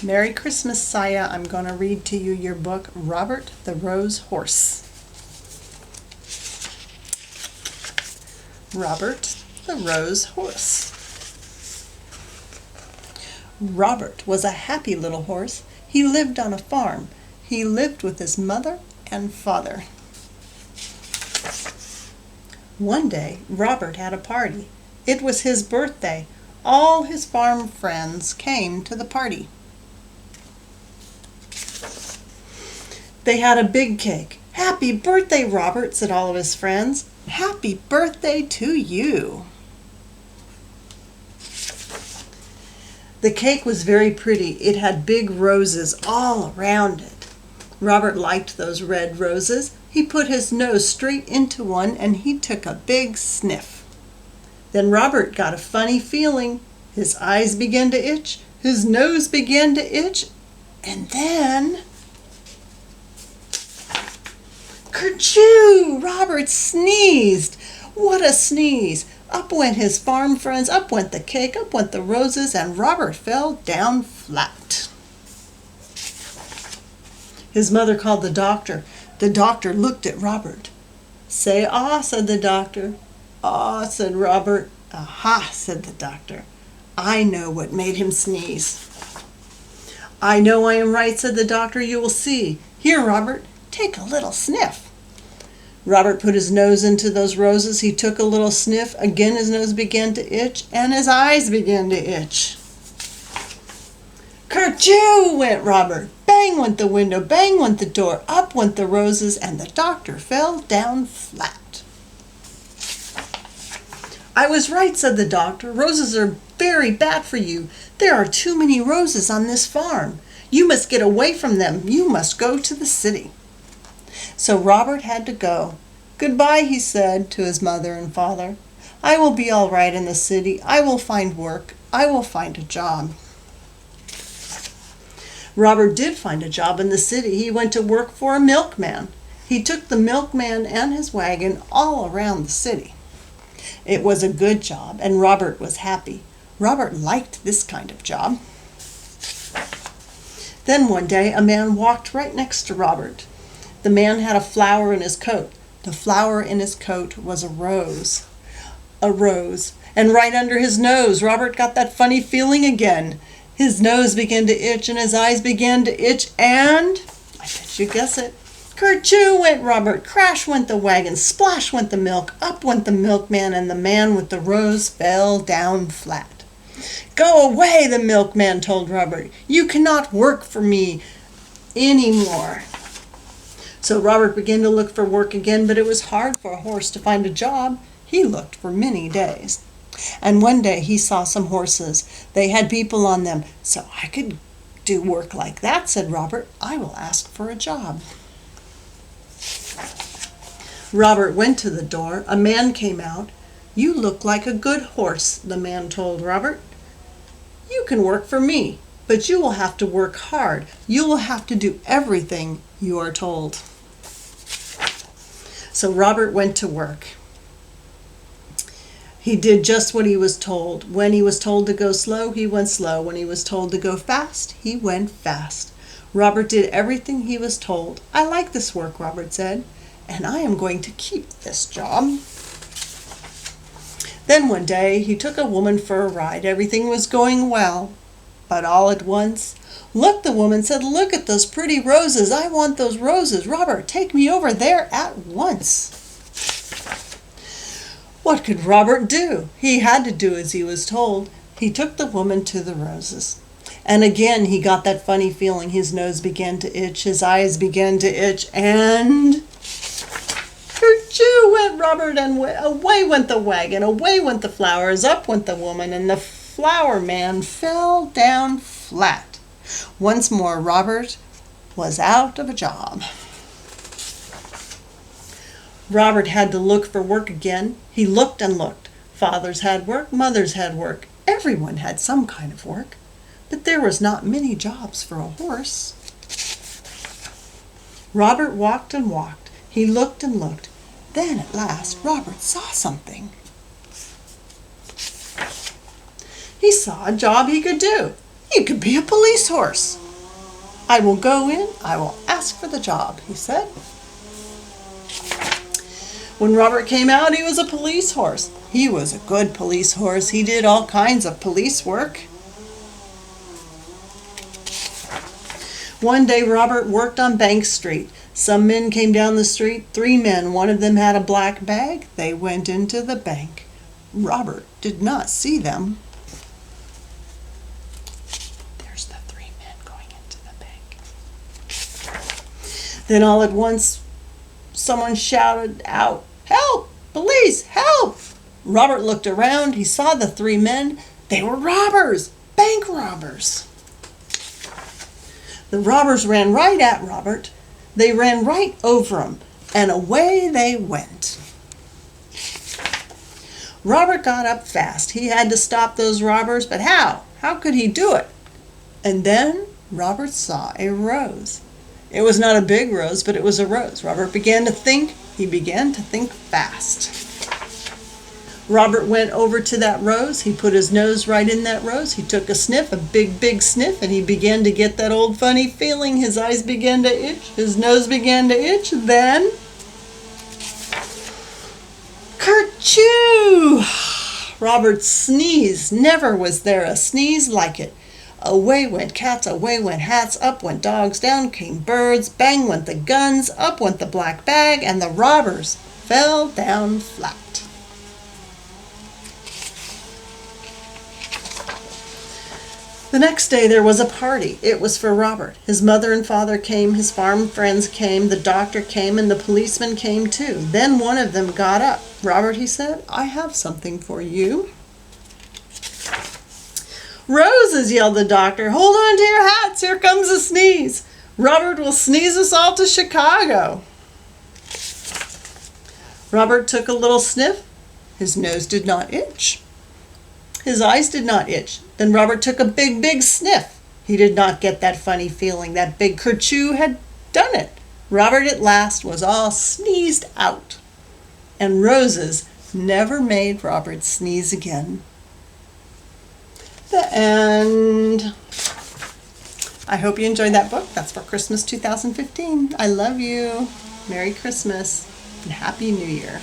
Merry Christmas, Saya. I'm going to read to you your book, Robert the Rose Horse. Robert the Rose Horse. Robert was a happy little horse. He lived on a farm. He lived with his mother and father. One day, Robert had a party. It was his birthday. All his farm friends came to the party. They had a big cake. "Happy birthday, Robert," said all of his friends. "Happy birthday to you." The cake was very pretty. It had big roses all around it. Robert liked those red roses. He put his nose straight into one and he took a big sniff. Then Robert got a funny feeling. His eyes began to itch. His nose began to itch. And then... Kerchoo! Robert sneezed. What a sneeze! Up went his farm friends, up went the cake, up went the roses, and Robert fell down flat. His mother called the doctor. The doctor looked at Robert. "Say ah," said the doctor. "Ah," said Robert. "Aha," said the doctor. "I know what made him sneeze." "I know I am right," said the doctor. "You will see. Here, Robert, take a little sniff." Robert put his nose into those roses. He took a little sniff. Again his nose began to itch, and his eyes began to itch. Kerchoo went Robert. Bang went the window, bang went the door, up went the roses, and the doctor fell down flat. "I was right," said the doctor. "Roses are very bad for you. There are too many roses on this farm. You must get away from them. You must go to the city." So Robert had to go. "Goodbye," he said to his mother and father. "I will be all right in the city. I will find work. I will find a job." Robert did find a job in the city. He went to work for a milkman. He took the milkman and his wagon all around the city. It was a good job, and Robert was happy. Robert liked this kind of job. Then one day a man walked right next to Robert. The man had a flower in his coat. The flower in his coat was a rose. A rose. And right under his nose, Robert got that funny feeling again. His nose began to itch and his eyes began to itch, and I bet you guess it. Kerchoo went Robert. Crash went the wagon. Splash went the milk. Up went the milkman, and the man with the rose fell down flat. "Go away," the milkman told Robert. "You cannot work for me anymore." So Robert began to look for work again, but it was hard for a horse to find a job. He looked for many days. And one day he saw some horses. They had people on them. "So I could do work like that," said Robert. "I will ask for a job." Robert went to the door. A man came out. "You look like a good horse," the man told Robert. "You can work for me, but you will have to work hard. You will have to do everything you are told." So Robert went to work. He did just what he was told. When he was told to go slow, he went slow. When he was told to go fast, he went fast. Robert did everything he was told. "I like this work," Robert said, "and I am going to keep this job." Then one day he took a woman for a ride. Everything was going well, but all at once, "Look," the woman said, "look at those pretty roses. I want those roses. Robert, take me over there at once." What could Robert do? He had to do as he was told. He took the woman to the roses. And again he got that funny feeling. His nose began to itch, his eyes began to itch, and... Kerchoo went Robert, and away went the wagon, away went the flowers, up went the woman, and the flower man fell down flat. Once more Robert was out of a job. Robert had to look for work again. He looked and looked. Fathers had work, mothers had work. Everyone had some kind of work. But there was not many jobs for a horse. Robert walked and walked. He looked and looked. Then at last Robert saw something. He saw a job he could do. "You could be a police horse." "I will go in, I will ask for the job," he said. When Robert came out, he was a police horse. He was a good police horse. He did all kinds of police work. One day, Robert worked on Bank Street. Some men came down the street, 3 men. One of them had a black bag. They went into the bank. Robert did not see them. There's the 3 men going into the bank. Then all at once, someone shouted out, "Help! Police! Help!" Robert looked around. He saw the 3 men. They were robbers, bank robbers. The robbers ran right at Robert. They ran right over him, and away they went. Robert got up fast. He had to stop those robbers, but how? How could he do it? And then Robert saw a rose. It was not a big rose, but it was a rose. Robert began to think. He began to think fast. Robert went over to that rose. He put his nose right in that rose. He took a sniff, a big, big sniff, and he began to get that old funny feeling. His eyes began to itch. His nose began to itch. Then, kerchoo! Robert sneezed. Never was there a sneeze like it. Away went cats, away went hats, up went dogs, down came birds, bang went the guns, up went the black bag, and the robbers fell down flat. The next day there was a party. It was for Robert. His mother and father came, his farm friends came, the doctor came, and the policeman came too. Then one of them got up. "Robert," he said, "I have something for you." "Roses!" yelled the doctor. "Hold on to your hats. Here comes a sneeze. Robert will sneeze us all to Chicago." Robert took a little sniff. His nose did not itch. His eyes did not itch. Then Robert took a big, big sniff. He did not get that funny feeling. That big kerchoo had done it. Robert at last was all sneezed out. And roses never made Robert sneeze again. The end. I hope you enjoyed that book. That's for Christmas 2015. I love you. Merry Christmas and Happy New Year.